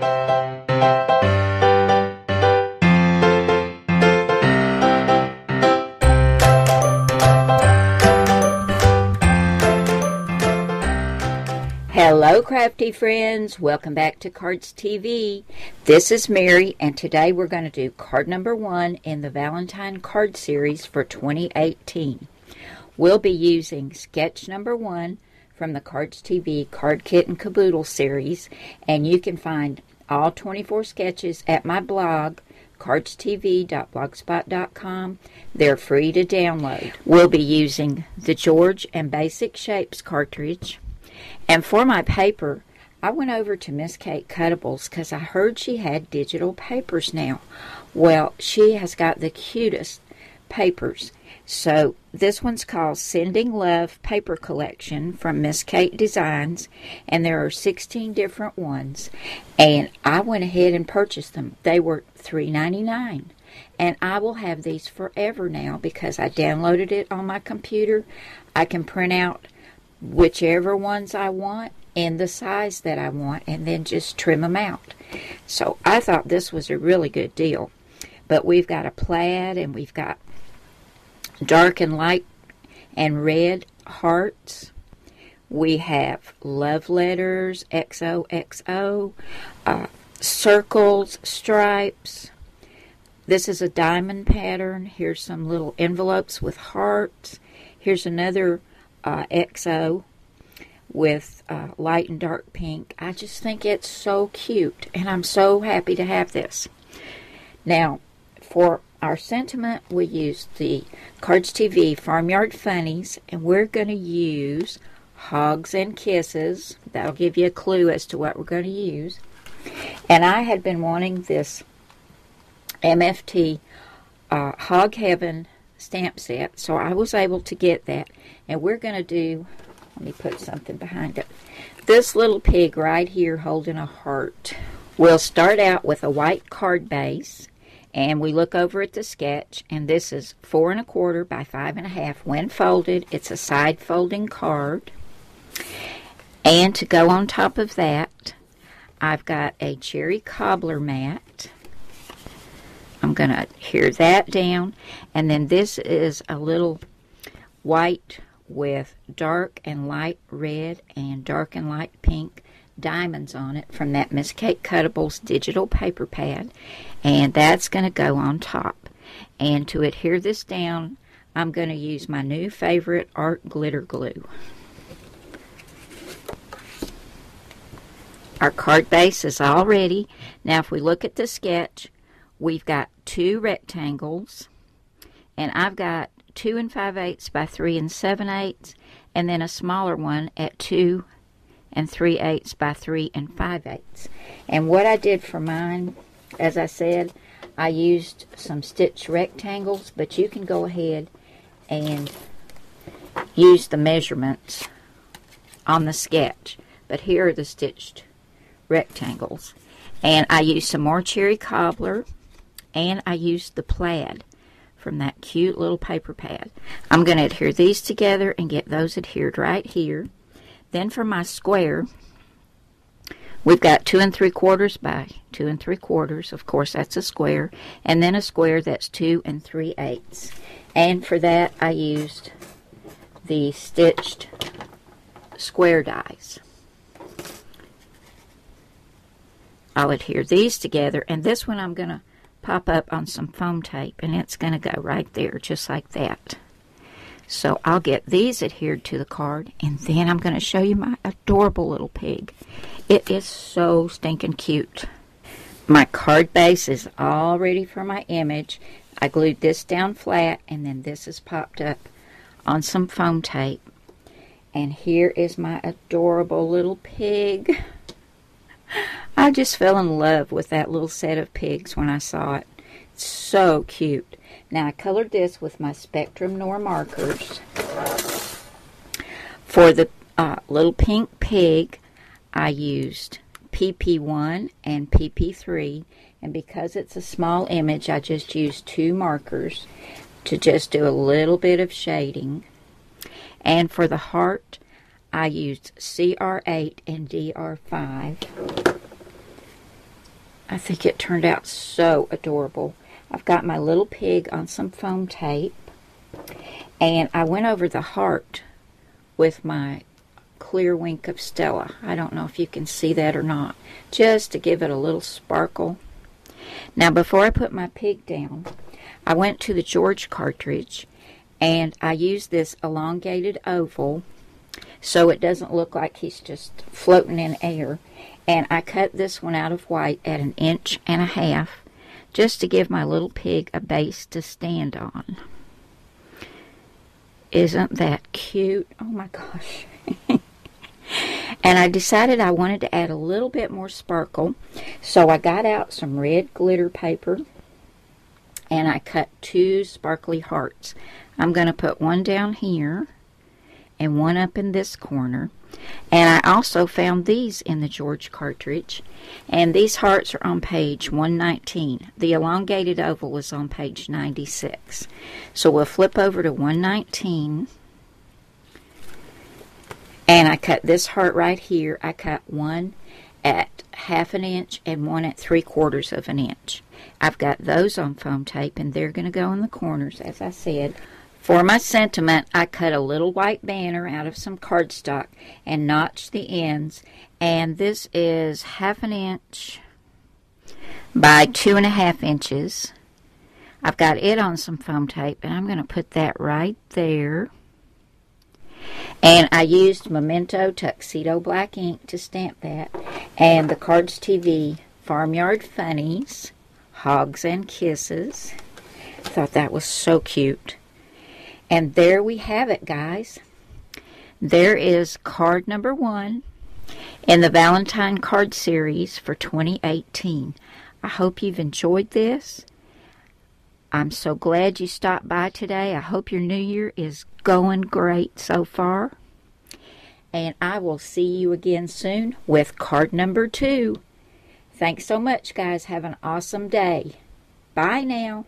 Hello crafty friends, welcome back to Cardz TV. This is Mary, and today we're going to do card number 1 in the Valentine card series for 2018. We'll be using sketch number 1 from the Cardz TV Card Kit and Caboodle series, and you can find all 24 sketches at my blog, cardztv.blogspot.com. They're free to download. We'll be using the George and Basic Shapes cartridge. And for my paper, I went over to Miss Kate Cuttables because I heard she had digital papers now. Well, she has got the cutest papers. So this one's called Sending Love Paper Collection from Miss Kate Designs, and there are 16 different ones. And I went ahead and purchased them. They were $3.99. And I will have these forever now because I downloaded it on my computer. I can print out whichever ones I want in the size that I want and then just trim them out. So I thought this was a really good deal. But we've got a plaid, and we've got dark and light and red hearts. We have love letters, XOXO, circles, stripes. This is a diamond pattern. Here's some little envelopes with hearts. Here's another XO with light and dark pink. I just think it's so cute, and I'm so happy to have this. Now, for our sentiment, we used the Cardz TV Farmyard Funnies, and we're going to use Hogs and Kisses. That'll give you a clue as to what we're going to use. And I had been wanting this MFT Hog Heaven stamp set, so I was able to get that. And we're going to do, let me put something behind it, this little pig right here holding a heart. We'll start out with a white card base, and we look over at the sketch, and this is 4 1/4 by 5 1/2 when folded. It's a side folding card. And to go on top of that, I've got a cherry cobbler mat. I'm going to hear that down. And then this is a little white with dark and light red and dark and light pink diamonds on it from that Miss Kate Cuttables digital paper pad. And that's going to go on top. And to adhere this down, I'm going to use my new favorite art glitter glue. Our card base is all ready. Now if we look at the sketch, we've got 2 rectangles, and I've got 2 5/8 by 3 7/8, and then a smaller one at 2 3/8 by 3 5/8. And what I did for mine, as I said, I used some stitched rectangles, but you can go ahead and use the measurements on the sketch. But here are the stitched rectangles. And I used some more cherry cobbler, and I used the plaid from that cute little paper pad. I'm going to adhere these together and get those adhered right here. Then for my square, we've got 2 3/4 by 2 3/4. Of course, that's a square. And then a square that's 2 3/8. And for that, I used the stitched square dies. I'll adhere these together, and this one I'm going to pop up on some foam tape, and it's going to go right there just like that. So I'll get these adhered to the card, and then I'm going to show you my adorable little pig. It is so stinking cute. My card base is all ready for my image. I glued this down flat, and then this is popped up on some foam tape. And here is my adorable little pig. I just fell in love with that little set of pigs when I saw it. It's so cute. Now I colored this with my Spectrum Noir markers. For the little pink pig, I used PP1 and PP3, and because it's a small image, I just used 2 markers to just do a little bit of shading. And for the heart, I used CR8 and DR5. think it turned out so adorable. I've got my little pig on some foam tape, and I went over the heart with my clear wink of Stella. I don't know if you can see that or not, just to give it a little sparkle. Now, before I put my pig down, I went to the George cartridge, and I used this elongated oval so it doesn't look like he's just floating in air. And I cut this one out of white at 1.5 inches, just to give my little pig a base to stand on. Isn't that cute? Oh my gosh. And I decided I wanted to add a little bit more sparkle, so I got out some red glitter paper, and I cut 2 sparkly hearts. I'm going to put one down here and one up in this corner. And I also found these in the George cartridge, and these hearts are on page 119. The elongated oval is on page 96. So we'll flip over to 119, and I cut this heart right here. I cut one at 1/2 inch and one at 3/4 inch. I've got those on foam tape, and they're going to go in the corners, as I said. For my sentiment, I cut a little white banner out of some cardstock and notched the ends. And this is 1/2 inch by 2.5 inches. I've got it on some foam tape, and I'm going to put that right there. And I used Memento Tuxedo Black ink to stamp that. And the Cardz TV Farmyard Funnies, Hogs and Kisses. I thought that was so cute. And there we have it, guys. There is card number 1 in the Valentine card series for 2018. I hope you've enjoyed this. I'm so glad you stopped by today. I hope your new year is going great so far. And I will see you again soon with card number 2. Thanks so much, guys. Have an awesome day. Bye now.